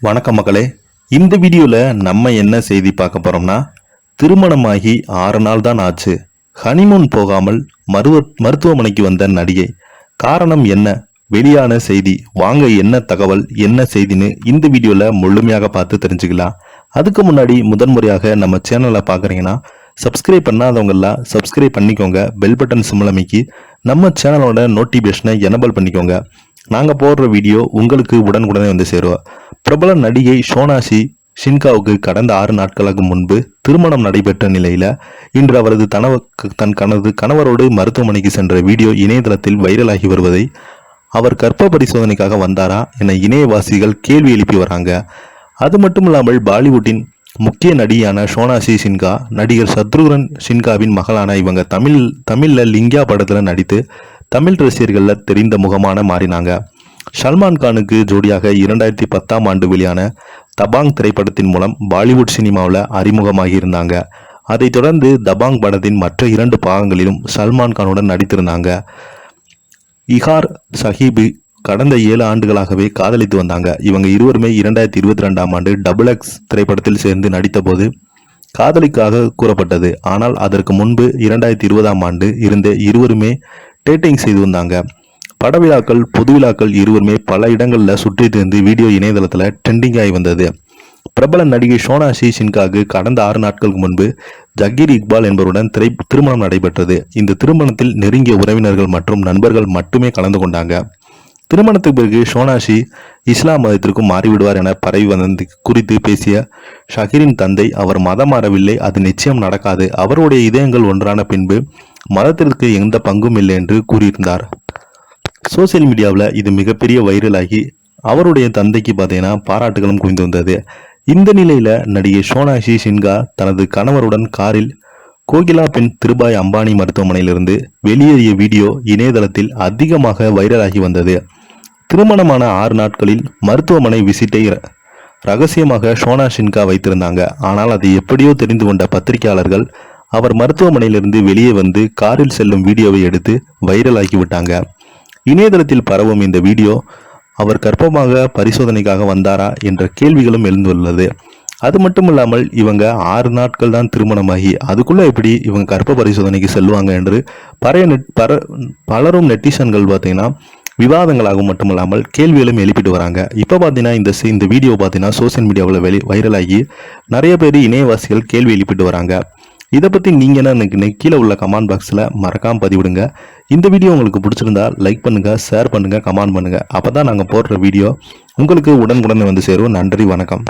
வணக்கம் மக்களே. இந்த வீடியோவில் நம்ம என்ன செய்தி பார்க்க போகிறோம்னா, திருமணமாகி 6 நாள் தான் ஆச்சு, ஹனிமூன் போகாமல் மருத்துவமனைக்கு வந்த நடிகை. காரணம் என்ன? வெளியான செய்தி. வாங்க என்ன தகவல், என்ன செய்தின்னு இந்த வீடியோவில் முழுமையாக பார்த்து தெரிஞ்சுக்கலாம். அதுக்கு முன்னாடி முதன்முறையாக நம்ம சேனலை பார்க்குறீங்கன்னா சப்ஸ்கிரைப் பண்ணாதவங்கெல்லாம் சப்ஸ்கிரைப் பண்ணிக்கோங்க. பெல் பட்டன் சிம்பிள் அமைக்கி நம்ம சேனலோட நோட்டிஃபிகேஷனை எனபிள் பண்ணிக்கோங்க. நாங்கள் போடுற வீடியோ உங்களுக்கு உடனுக்குடனே வந்து சேருவோம். பிரபல நடிகை சோனாஷி ஷின்காவுக்கு கடந்த 6 நாட்களுக்கு முன்பு திருமணம் நடைபெற்ற நிலையில இன்று அவரது தன் கணவரோடு மருத்துவமனைக்கு சென்ற வீடியோ இணையதளத்தில் வைரலாகி வருவதை, அவர் கர்ப்ப பரிசோதனைக்காக வந்தாரா என இணையவாசிகள் கேள்வி எழுப்பி வராங்க. அது மட்டும் இல்லாமல் முக்கிய நடிகையான சோனாஷி ஷின்கா நடிகர் சத்ருகன் ஷின்காவின் மகளான இவங்க தமிழ்ல லிங்கா படத்துல நடித்து தமிழ் ரசிகர்களில் தெரிந்த முகமான மாறினாங்க. சல்மான் கானுக்கு ஜோடியாக 2010ஆம் ஆண்டு வெளியான தபாங் திரைப்படத்தின் மூலம் பாலிவுட் சினிமாவில் அறிமுகமாகி இருந்தாங்க. அதைத் தொடர்ந்து தபாங் படத்தின் மற்ற 2 பாகங்களிலும் சல்மான் கானுடன் நடித்திருந்தாங்க. இஹார் சஹிபு கடந்த 7 ஆண்டுகளாகவே காதலித்து வந்தாங்க. இவங்க இருவருமே 2022ஆம் ஆண்டு XX திரைப்படத்தில் சேர்ந்து நடித்த போது காதலிக்காக கூறப்பட்டது. ஆனால் அதற்கு முன்பு 2020ஆம் ஆண்டு இருந்த இருவருமே டேட்டிங் செய்து வந்தாங்க. படவிழாக்கள், பொது விழாக்கள் இருவருமே பல இடங்களில் சுற்றி திரிந்து வீடியோ இணையதளத்தில் ட்ரெண்டிங் ஆகி வந்தது. பிரபல நடிகை சோனாஷி ஷின்காவுக்கு கடந்த 6 நாட்களுக்கு முன்பு ஜகீர் இக்பால் என்பவருடன் திருமணம் நடைபெற்றது. இந்த திருமணத்தில் நெருங்கிய உறவினர்கள் மற்றும் நண்பர்கள் மட்டுமே கலந்து கொண்டாங்க. திருமணத்துக்கு பிறகு சோனாஷி இஸ்லாம் மதத்திற்கும் மாறிவிடுவார் என பரவி வந்தது குறித்து பேசிய ஷகீரின் தந்தை, அவர் மதம் மாறவில்லை, அது நிச்சயம் நடக்காது, அவருடைய இதயங்கள் ஒன்றான பின்பு மதத்திற்கு எந்த பங்கும் இல்லை என்று கூறியிருந்தார். சோசியல் மீடியாவில் இது மிகப்பெரிய வைரலாகி அவருடைய தந்தைக்கு பார்த்தீங்கன்னா பாராட்டுகளும் குவிந்து வந்தது. இந்த நிலையில நடிகை சோனாஷி ஷின்கா தனது கணவருடன் காரில் கோகிலா பெண் திருபாய் அம்பானி மருத்துவமனையிலிருந்து வெளியேறிய வீடியோ இணையதளத்தில் அதிகமாக வைரலாகி வந்தது. திருமணமான 6 நாட்களில் மருத்துவமனை விசிட்டை ரகசியமாக சோனா ஷின்கா வைத்திருந்தாங்க. ஆனால் அதை எப்படியோ தெரிந்து கொண்ட பத்திரிகையாளர்கள் அவர் மருத்துவமனையிலிருந்து வெளியே வந்து காரில் செல்லும் வீடியோவை எடுத்து வைரலாக்கி விட்டாங்க. இணையதளத்தில் பரவும் இந்த வீடியோ அவர் கர்ப்பமாக பரிசோதனைக்காக வந்தாரா என்ற கேள்விகளும் எழுந்துள்ளது. அது மட்டும் இல்லாமல் இவங்க 6 நாட்கள் தான் திருமணமாகி அதுக்குள்ள எப்படி இவங்க கர்ப்ப பரிசோதனைக்கு செல்வாங்க என்று பலரும் நெட்டிசன்கள் பார்த்தீங்கன்னா விவாதங்களாகவும் மட்டுமில்லாமல் கேள்விகளும் எழுப்பிட்டு வராங்க. இப்போ பார்த்தீங்கன்னா இந்த வீடியோ பார்த்தீங்கன்னா சோசியல் மீடியாவில் வைரலாகி நிறைய பேர் இணையவாசிகள் கேள்வி எழுப்பிட்டு வராங்க. இதை பற்றி நீங்கள் என்ன கீழே உள்ள கமெண்ட் பாக்ஸில் மறக்காமல் பதிவிடுங்க. இந்த வீடியோ உங்களுக்கு பிடிச்சிருந்தா லைக் பண்ணுங்கள், ஷேர் பண்ணுங்கள், கமெண்ட் பண்ணுங்கள். அப்போ தான் நாங்கள் போடுற வீடியோ உங்களுக்கு உடனுக்குடன் வந்து சேரும். நன்றி, வணக்கம்.